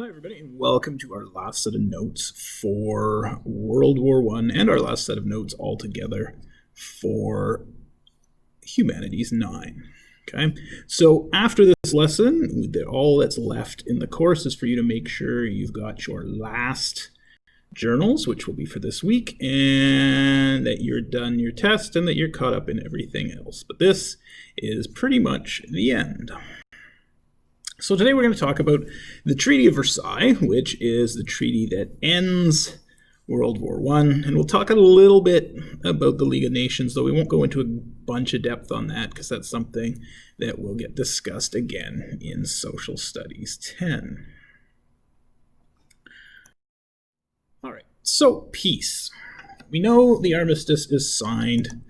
Hi, everybody, and welcome to our last set of notes for World War I and our last set of notes altogether for Humanities 9. Okay, so after this lesson, all that's left in the course is for you to make sure you've got your last journals, which will be for this week, and that you're done your test and that you're caught up in everything else. But this is pretty much the end. So today we're going to talk about the Treaty of Versailles, which is the treaty that ends World War I. And we'll talk a little bit about the League of Nations, though we won't go into a bunch of depth on that because that's something that will get discussed again in Social Studies 10. All right, so peace. We know the armistice is signed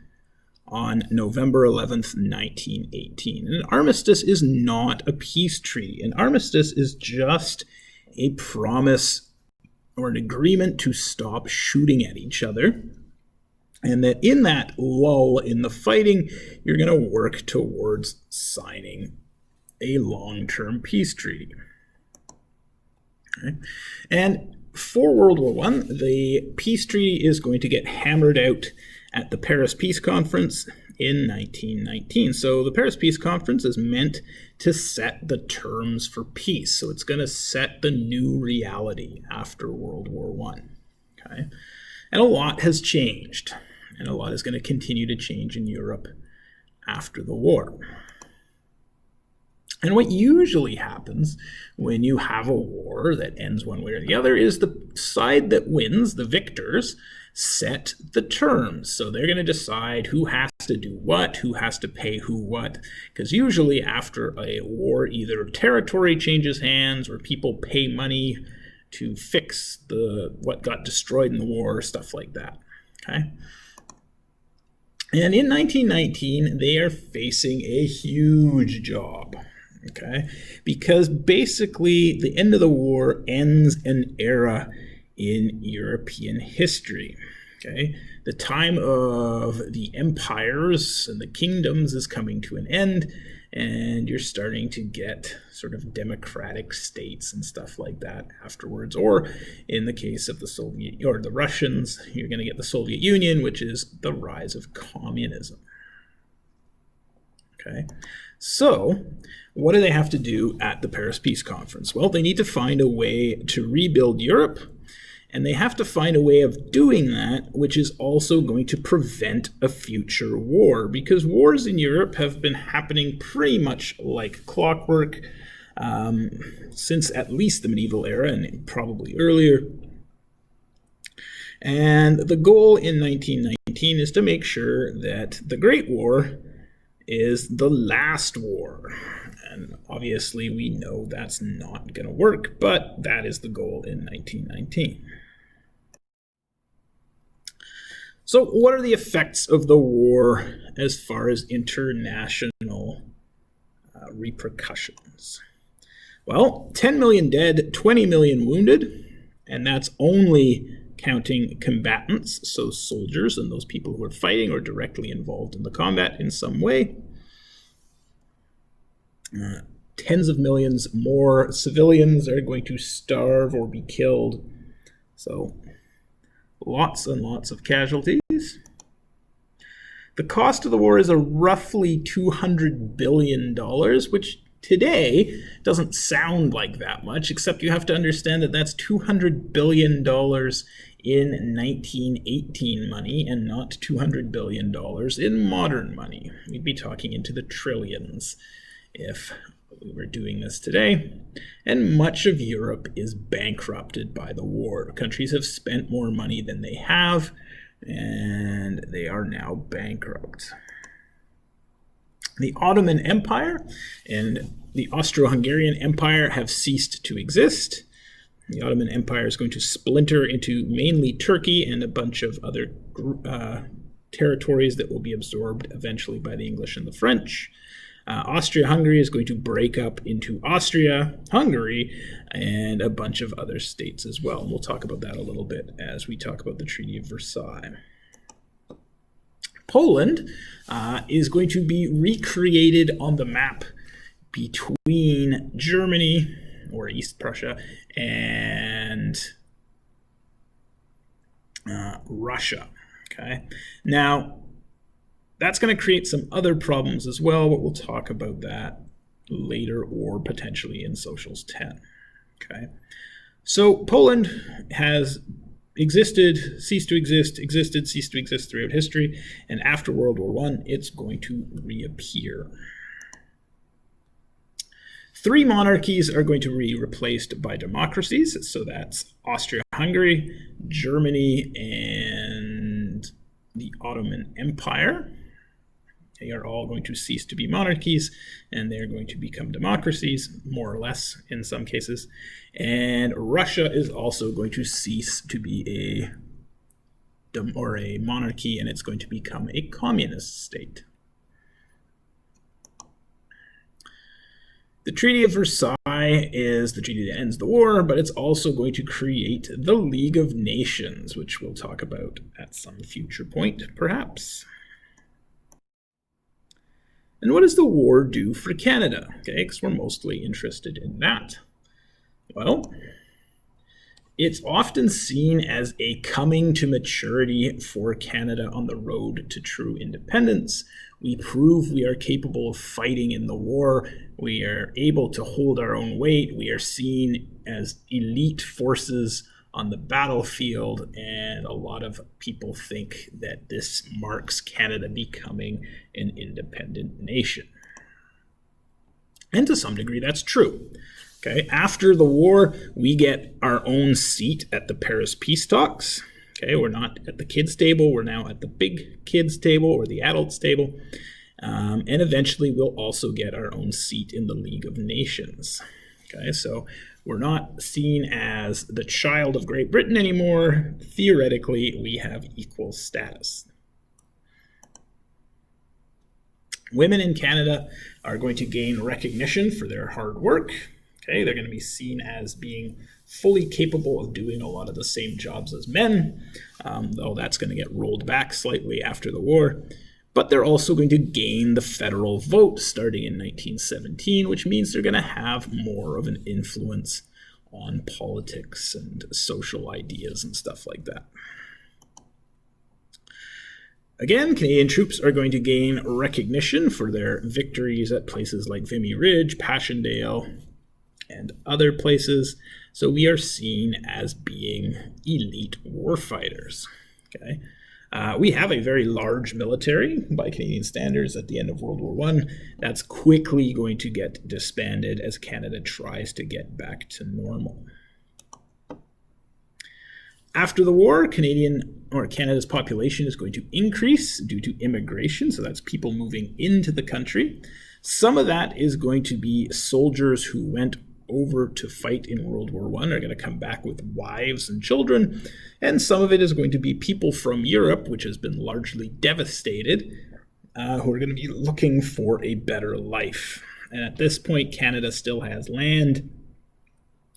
on November 11th, 1918. And an armistice is not a peace treaty. An armistice is just a promise or an agreement to stop shooting at each other, and that in that lull in the fighting, you're going to work towards signing a long-term peace treaty. Okay. And for World War I, the peace treaty is going to get hammered out at the Paris Peace Conference in 1919. So the Paris Peace Conference is meant to set the terms for peace. So it's going to set the new reality after World War I. Okay? And a lot has changed, and a lot is going to continue to change in Europe after the war. And what usually happens when you have a war that ends one way or the other is the side that wins, the victors, set the terms. So they're going to decide who has to do what, who has to pay who what. Because usually after a war, either territory changes hands or people pay money to fix what got destroyed in the war, stuff like that. Okay. And in 1919, they are facing a huge job. Okay, because basically the end of the war ends an era in European history. Okay, the time of the empires and the kingdoms is coming to an end, and you're starting to get sort of democratic states and stuff like that afterwards. Or in the case of the Soviet or the Russians, you're going to get the Soviet Union, which is the rise of communism. Okay. So, what do they have to do at the Paris Peace Conference? Well, they need to find a way to rebuild Europe, and they have to find a way of doing that which is also going to prevent a future war, because wars in Europe have been happening pretty much like clockwork since at least the medieval era, and probably earlier. And the goal in 1919 is to make sure that the Great War is the last war. And obviously we know that's not going to work, but that is the goal in 1919. So what are the effects of the war as far as international repercussions? Well, 10 million dead, 20 million wounded, and that's only counting combatants, so soldiers and those people who are fighting or directly involved in the combat in some way. Tens of millions more civilians are going to starve or be killed. So lots and lots of casualties. The cost of the war is a roughly $200 billion, which today doesn't sound like that much, except you have to understand that that's $200 billion in 1918 money and not $200 billion in modern money. We'd be talking into the trillions if we were doing this today. And much of Europe is bankrupted by the war. Countries have spent more money than they have, and they are now bankrupt. The Ottoman Empire and the Austro-Hungarian Empire have ceased to exist. The Ottoman Empire is going to splinter into mainly Turkey and a bunch of other territories that will be absorbed eventually by the English and the French. Austria-Hungary is going to break up into Austria-Hungary and a bunch of other states as well. And we'll talk about that a little bit as we talk about the Treaty of Versailles. Poland is going to be recreated on the map between Germany or East Prussia, and Russia. Okay, now that's going to create some other problems as well, but we'll talk about that later or potentially in Socials 10. Okay, so Poland has existed, ceased to exist, existed, ceased to exist throughout history, and after World War I, it's going to reappear. 3 monarchies are going to be replaced by democracies, so that's Austria-Hungary, Germany, and the Ottoman Empire. They are all going to cease to be monarchies, and they're going to become democracies, more or less in some cases. And Russia is also going to cease to be a monarchy, and it's going to become a communist state. The Treaty of Versailles is the treaty that ends the war, but it's also going to create the League of Nations, which we'll talk about at some future point, perhaps. And what does the war do for Canada? Okay, because we're mostly interested in that. Well, it's often seen as a coming to maturity for Canada on the road to true independence. We prove we are capable of fighting in the war. We are able to hold our own weight. We are seen as elite forces on the battlefield, and a lot of people think that this marks Canada becoming an independent nation. And to some degree, that's true. Okay, after the war, we get our own seat at the Paris peace talks. Okay, we're not at the kids' table. We're now at the big kids' table or the adults' table. And eventually, we'll also get our own seat in the League of Nations. Okay, so we're not seen as the child of Great Britain anymore. Theoretically, we have equal status. Women in Canada are going to gain recognition for their hard work. Okay, they're going to be seen as being fully capable of doing a lot of the same jobs as men, though that's going to get rolled back slightly after the war. But they're also going to gain the federal vote starting in 1917, which means they're going to have more of an influence on politics and social ideas and stuff like that. Again, Canadian troops are going to gain recognition for their victories at places like Vimy Ridge, Passchendaele, and other places. So we are seen as being elite warfighters. Okay. We have a very large military by Canadian standards at the end of World War I. That's quickly going to get disbanded as Canada tries to get back to normal. After the war, Canada's population is going to increase due to immigration, so that's people moving into the country. Some of that is going to be soldiers who went over to fight in World War I are going to come back with wives and children, and some of it is going to be people from Europe, which has been largely devastated, who are going to be looking for a better life. And at this point, Canada still has land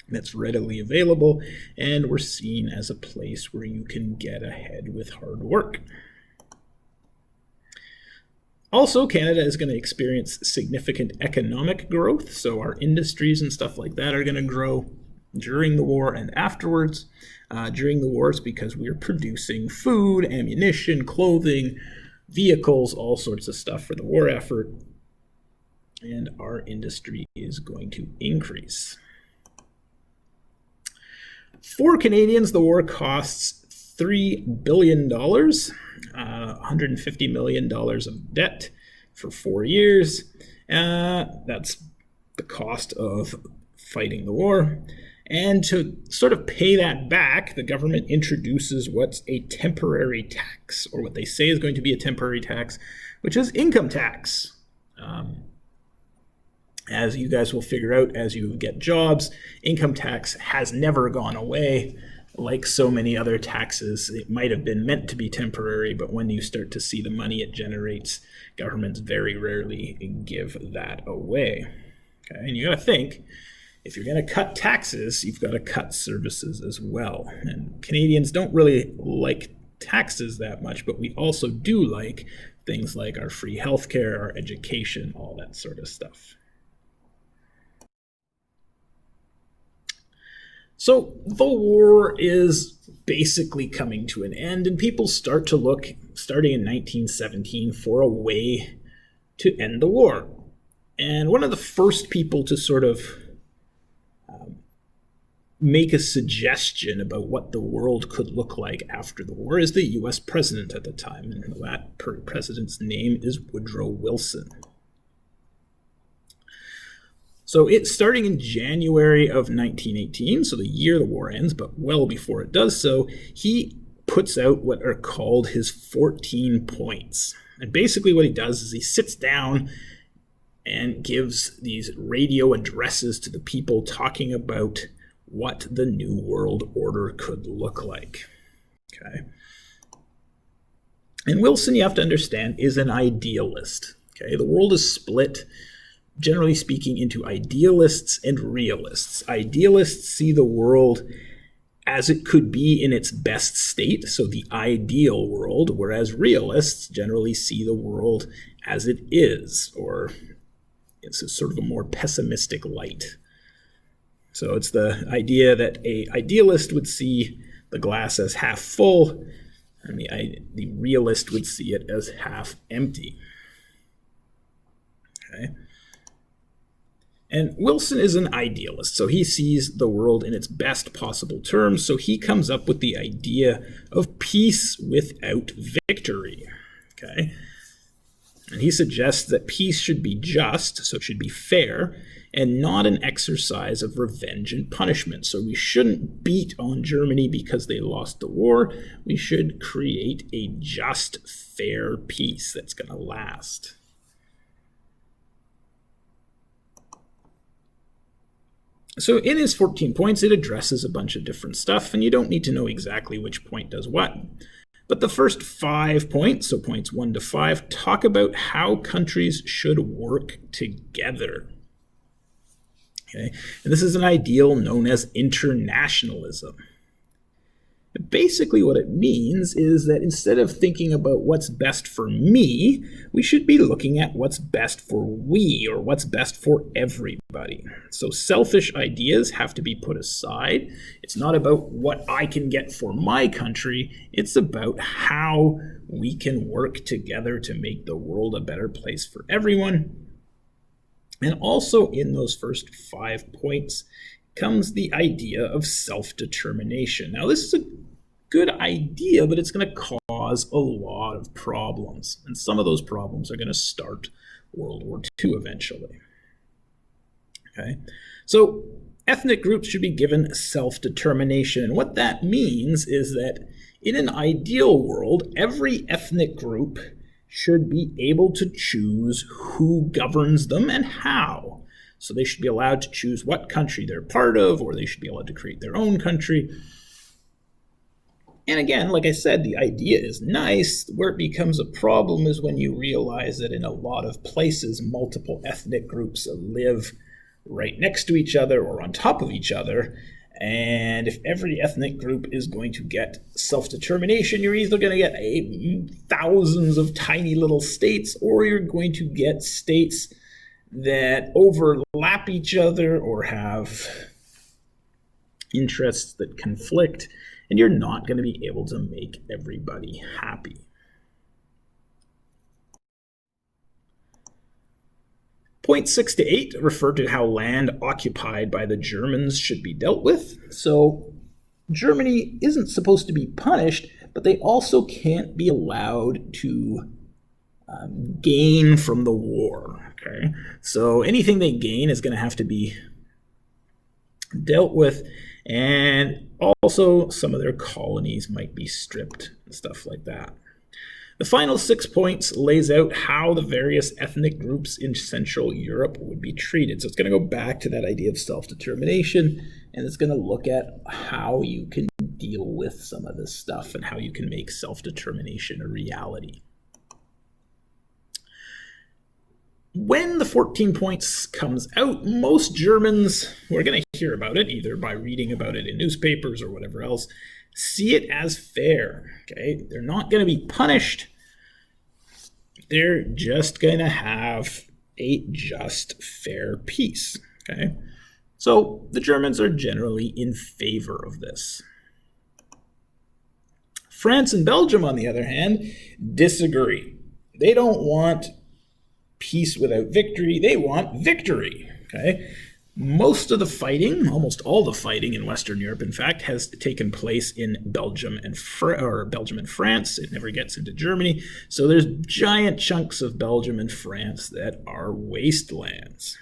that's readily available, and we're seen as a place where you can get ahead with hard work. Also, Canada is going to experience significant economic growth, so our industries and stuff like that are going to grow during the war and afterwards. During the war, it's because we are producing food, ammunition, clothing, vehicles, all sorts of stuff for the war effort, and our industry is going to increase. For Canadians, the war costs $3 billion, $150 million of debt for 4 years. That's the cost of fighting the war. And to sort of pay that back, the government introduces what's a temporary tax, or what they say is going to be a temporary tax, which is income tax. As you guys will figure out as you get jobs, income tax has never gone away. Like so many other taxes, it might have been meant to be temporary, but when you start to see the money it generates, governments very rarely give that away. Okay, and you got to think, if you're going to cut taxes, you've got to cut services as well. And Canadians don't really like taxes that much, but we also do like things like our free healthcare, our education, all that sort of stuff. So the war is basically coming to an end, and people start to look, starting in 1917, for a way to end the war. And one of the first people to sort of make a suggestion about what the world could look like after the war is the US president at the time, and that president's name is Woodrow Wilson. So it's starting in January of 1918, so the year the war ends, but well before it does so, he puts out what are called his 14 points. And basically what he does is he sits down and gives these radio addresses to the people talking about what the New World Order could look like. Okay. And Wilson, you have to understand, is an idealist. Okay. The world is split, generally speaking, into idealists and realists. Idealists see the world as it could be in its best state, so the ideal world, whereas realists generally see the world as it is, or it's a sort of a more pessimistic light. So it's the idea that an idealist would see the glass as half full, and the realist would see it as half empty. Okay. And Wilson is an idealist, so he sees the world in its best possible terms, so he comes up with the idea of peace without victory. Okay? And he suggests that peace should be just, so it should be fair, and not an exercise of revenge and punishment. So we shouldn't beat on Germany because they lost the war. We should create a just, fair peace that's going to last. So in his 14 points, it addresses a bunch of different stuff, and you don't need to know exactly which point does what. But the first 5 points, so points 1 to 5, talk about how countries should work together. Okay? And this is an ideal known as internationalism. Basically what it means is that instead of thinking about what's best for me, we should be looking at what's best for we, or what's best for everybody. So selfish ideas have to be put aside. It's not about what I can get for my country. It's about how we can work together to make the world a better place for everyone. And also in those first 5 points comes the idea of self-determination. Now, this is a good idea, but it's going to cause a lot of problems. And some of those problems are going to start World War II eventually. Okay, so ethnic groups should be given self-determination. And what that means is that in an ideal world, every ethnic group should be able to choose who governs them and how. So they should be allowed to choose what country they're part of, or they should be allowed to create their own country. And again, like I said, the idea is nice. Where it becomes a problem is when you realize that in a lot of places, multiple ethnic groups live right next to each other or on top of each other. And if every ethnic group is going to get self-determination, you're either going to get thousands of tiny little states, or you're going to get states that overlap each other or have interests that conflict, and you're not going to be able to make everybody happy. Points 6 to 8 refer to how land occupied by the Germans should be dealt with. So Germany isn't supposed to be punished, but they also can't be allowed to gain from the war. Okay, so anything they gain is going to have to be dealt with, and also some of their colonies might be stripped and stuff like that. The final 6 points lays out how the various ethnic groups in Central Europe would be treated. So it's going to go back to that idea of self-determination, and it's going to look at how you can deal with some of this stuff and how you can make self-determination a reality. When the 14 points comes out, most Germans who are going to hear about it, either by reading about it in newspapers or whatever else, see it as fair. Okay, they're not going to be punished. They're just going to have a just, fair peace. Okay, So the Germans are generally in favor of this. France and Belgium, on the other hand, disagree. They don't want peace without victory. They want victory. Okay? Most of the fighting, almost all the fighting in Western Europe, in fact, has taken place in Belgium and France. It never gets into Germany. So there's giant chunks of Belgium and France that are wastelands.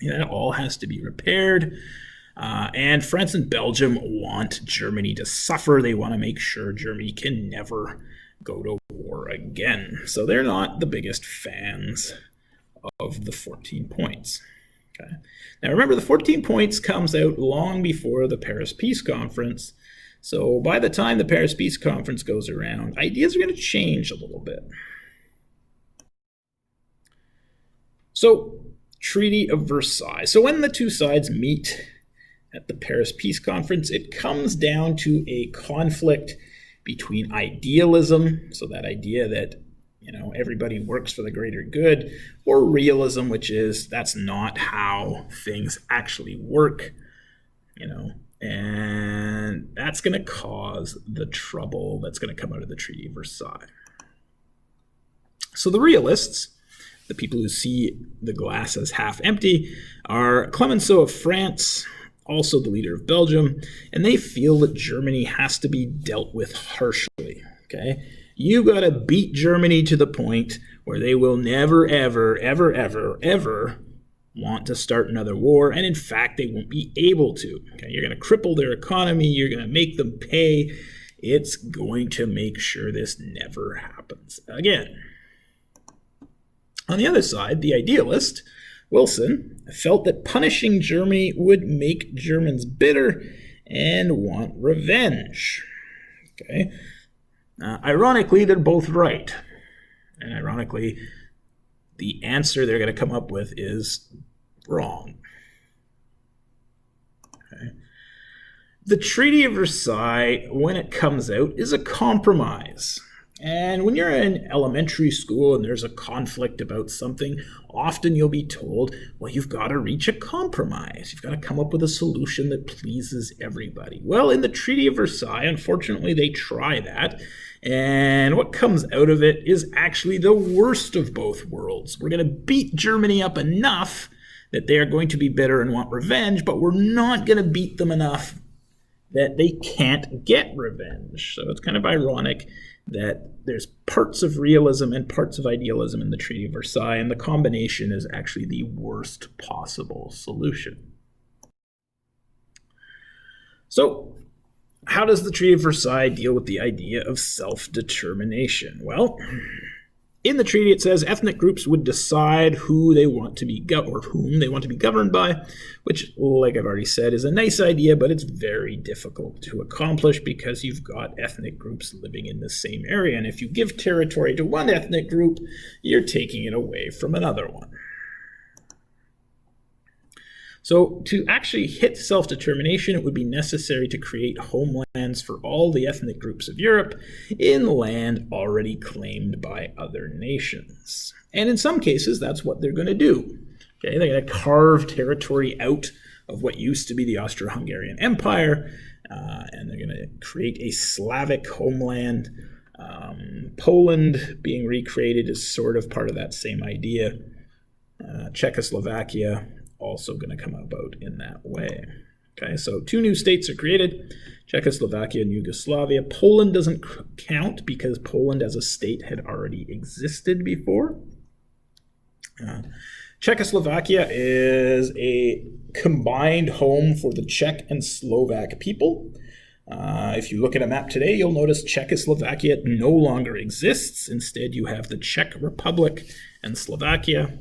And that all has to be repaired. And France and Belgium want Germany to suffer. They want to make sure Germany can never go to war again. So they're not the biggest fans of the 14 points. Okay. Now remember, the 14 points comes out long before the Paris Peace Conference. So by the time the Paris Peace Conference goes around, ideas are going to change a little bit. So, Treaty of Versailles. So when the two sides meet at the Paris Peace Conference, it comes down to a conflict between idealism, so that idea that everybody works for the greater good, or realism, which is that's not how things actually work, and that's going to cause the trouble that's going to come out of the Treaty of Versailles. So the realists, the people who see the glass as half empty, are Clemenceau of France, also the leader of Belgium, and they feel that Germany has to be dealt with harshly. Okay, you got to beat Germany to the point where they will never, ever, ever, ever, ever want to start another war, and in fact, they won't be able to. Okay, you're going to cripple their economy. You're going to make them pay. It's going to make sure this never happens again. On the other side, the idealist, Wilson, felt that punishing Germany would make Germans bitter and want revenge. Okay. Ironically, they're both right. And ironically, the answer they're going to come up with is wrong. Okay. The Treaty of Versailles, when it comes out, is a compromise. And when you're in elementary school and there's a conflict about something, often you'll be told, well, you've got to reach a compromise. You've got to come up with a solution that pleases everybody. Well, in the Treaty of Versailles, unfortunately, they try that. And what comes out of it is actually the worst of both worlds. We're going to beat Germany up enough that they are going to be bitter and want revenge, but we're not going to beat them enough that they can't get revenge. So it's kind of ironic that there's parts of realism and parts of idealism in the Treaty of Versailles, and the combination is actually the worst possible solution. So, how does the Treaty of Versailles deal with the idea of self-determination? Well, in the treaty it says ethnic groups would decide who they want to be or whom they want to be governed by, which, like I've already said, is a nice idea, but it's very difficult to accomplish because you've got ethnic groups living in the same area, and if you give territory to one ethnic group, you're taking it away from another one. So to actually hit self-determination, it would be necessary to create homelands for all the ethnic groups of Europe in land already claimed by other nations. And in some cases, that's what they're going to do. Okay, they're going to carve territory out of what used to be the Austro-Hungarian Empire, and they're going to create a Slavic homeland. Poland being recreated is sort of part of that same idea. Czechoslovakia also going to come about in that way. Okay, so two new states are created, Czechoslovakia and Yugoslavia. Poland doesn't count because Poland as a state had already existed before. Czechoslovakia is a combined home for the Czech and Slovak people. If you look at a map today, you'll notice Czechoslovakia no longer exists. Instead, you have the Czech Republic and Slovakia.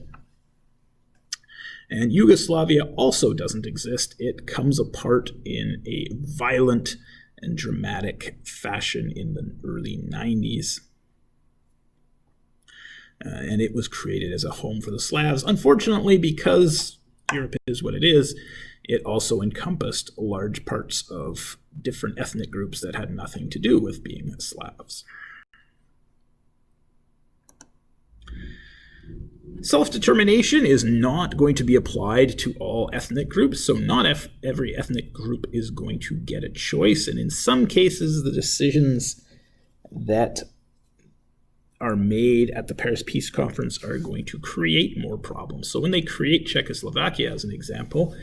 And Yugoslavia also doesn't exist. It comes apart in a violent and dramatic fashion in the early 90s. And it was created as a home for the Slavs. Unfortunately, because Europe is what it is, it also encompassed large parts of different ethnic groups that had nothing to do with being Slavs. Self-determination is not going to be applied to all ethnic groups, so not every ethnic group is going to get a choice, and in some cases the decisions that are made at the Paris Peace Conference are going to create more problems. So when they create Czechoslovakia, as an example,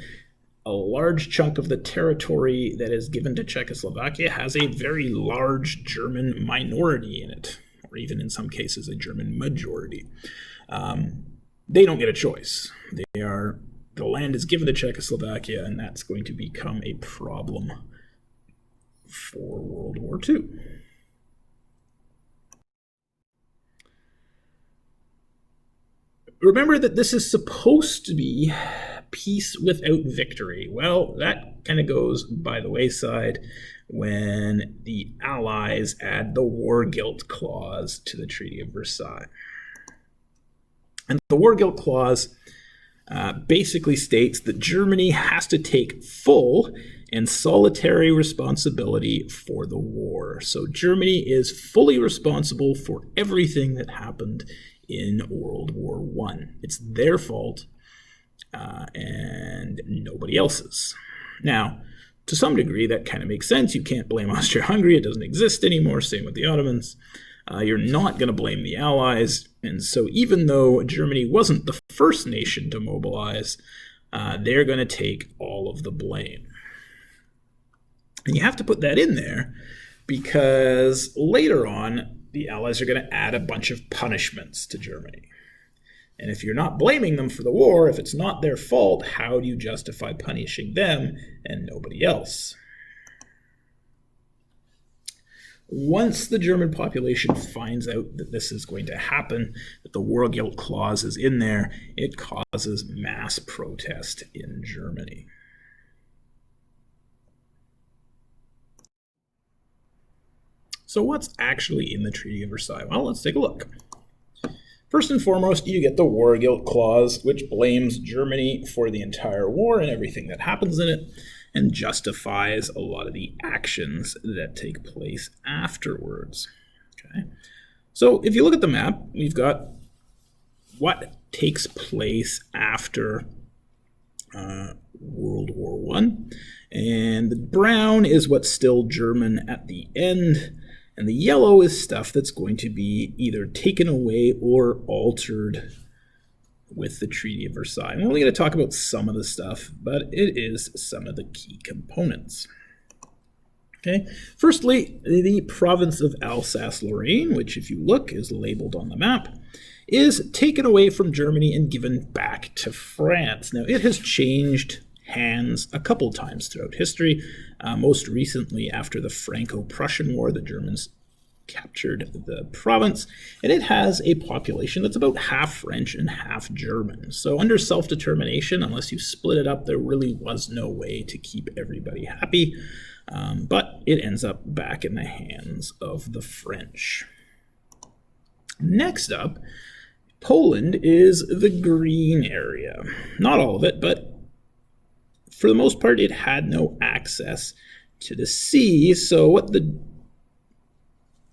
a large chunk of the territory that is given to Czechoslovakia has a very large German minority in it, or even in some cases a German majority. They don't get a choice. The land is given to Czechoslovakia, and that's going to become a problem for World War II. Remember that this is supposed to be peace without victory. Well, that kind of goes by the wayside when the Allies add the war guilt clause to the Treaty of Versailles. And the war guilt clause basically states that Germany has to take full and solitary responsibility for the war. So Germany is fully responsible for everything that happened in World War I. It's their fault and nobody else's. Now, to some degree, that kind of makes sense. You can't blame Austria-Hungary. It doesn't exist anymore. Same with the Ottomans. You're not going to blame the Allies. And so even though Germany wasn't the first nation to mobilize, they're going to take all of the blame. And you have to put that in there because later on, the Allies are going to add a bunch of punishments to Germany. And if you're not blaming them for the war, if it's not their fault, how do you justify punishing them and nobody else? Once the German population finds out that this is going to happen, that the war guilt clause is in there, it causes mass protest in Germany. So what's actually in the Treaty of Versailles? Well, let's take a look. First and foremost, you get the war guilt clause, which blames Germany for the entire war and everything that happens in it, and justifies a lot of the actions that take place afterwards. Okay. So if you look at the map, we've got what takes place after World War I, and the brown is what's still German at the end, and the yellow is stuff that's going to be either taken away or altered with the Treaty of Versailles. And we're only going to talk about some of the stuff, but it is some of the key components. Okay. Firstly, the province of Alsace-Lorraine, which if you look is labeled on the map, is taken away from Germany and given back to France. Now, it has changed hands a couple times throughout history. Most recently, after the Franco-Prussian War, the Germans captured the province, and it has a population that's about half French and half German. So under self-determination, unless you split it up, there really was no way to keep everybody happy, but it ends up back in the hands of the French. Next up, Poland is the green area. Not all of it, but for the most part, it had no access to the sea, so what the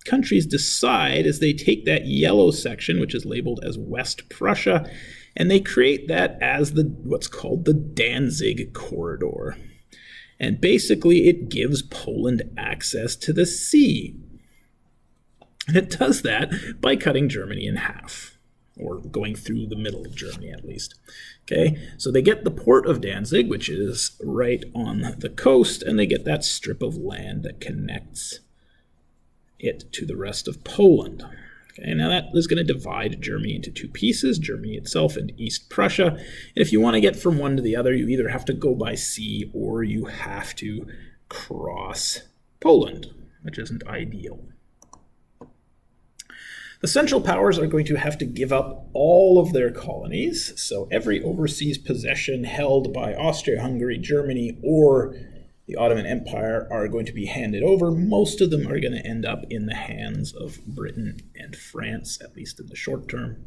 countries decide is they take that yellow section, which is labeled as West Prussia, and they create that as what's called the Danzig Corridor. And basically, it gives Poland access to the sea. And it does that by cutting Germany in half, or going through the middle of Germany at least. Okay, so they get the port of Danzig, which is right on the coast, and they get that strip of land that connects it to the rest of Poland. Okay, now that is going to divide Germany into two pieces, Germany itself and East Prussia. And if you want to get from one to the other, you either have to go by sea or you have to cross Poland, which isn't ideal. The Central Powers are going to have to give up all of their colonies, so every overseas possession held by Austria-Hungary, Germany, or the Ottoman Empire are going to be handed over. Most of them are going to end up in the hands of Britain and France, at least in the short term.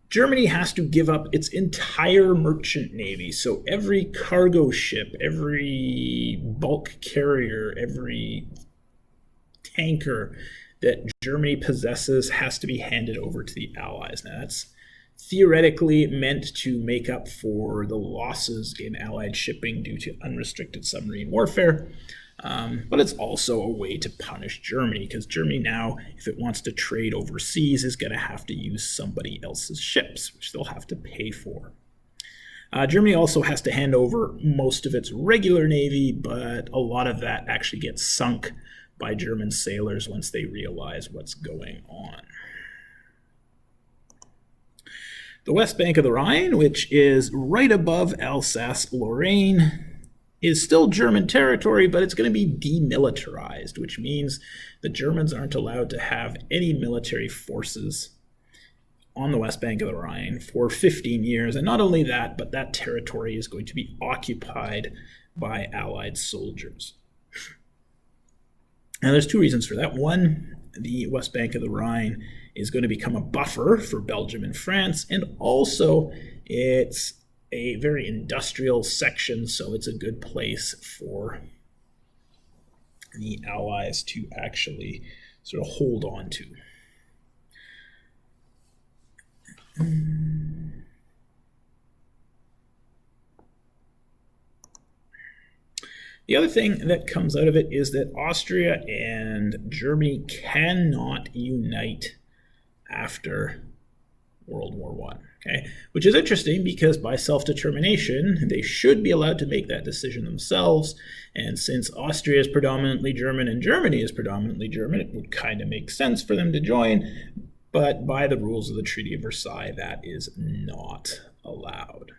Germany has to give up its entire merchant navy, so every cargo ship, every bulk carrier, every tanker that Germany possesses has to be handed over to the Allies. Now, that's theoretically meant to make up for the losses in Allied shipping due to unrestricted submarine warfare. But it's also a way to punish Germany, because Germany now, if it wants to trade overseas, is going to have to use somebody else's ships, which they'll have to pay for. Germany also has to hand over most of its regular navy, but a lot of that actually gets sunk by German sailors once they realize what's going on. The west bank of the Rhine, which is right above Alsace-Lorraine, is still German territory, but it's going to be demilitarized, which means the Germans aren't allowed to have any military forces on the west bank of the Rhine for 15 years. And not only that, but that territory is going to be occupied by Allied soldiers. Now, there's two reasons for that. One, the west bank of the Rhine is going to become a buffer for Belgium and France, and also it's a very industrial section, so it's a good place for the Allies to actually sort of hold on to. The other thing that comes out of it is that Austria and Germany cannot unite after World War I. Okay? Which is interesting, because by self-determination, they should be allowed to make that decision themselves. And since Austria is predominantly German and Germany is predominantly German, it would kind of make sense for them to join. But by the rules of the Treaty of Versailles, that is not allowed.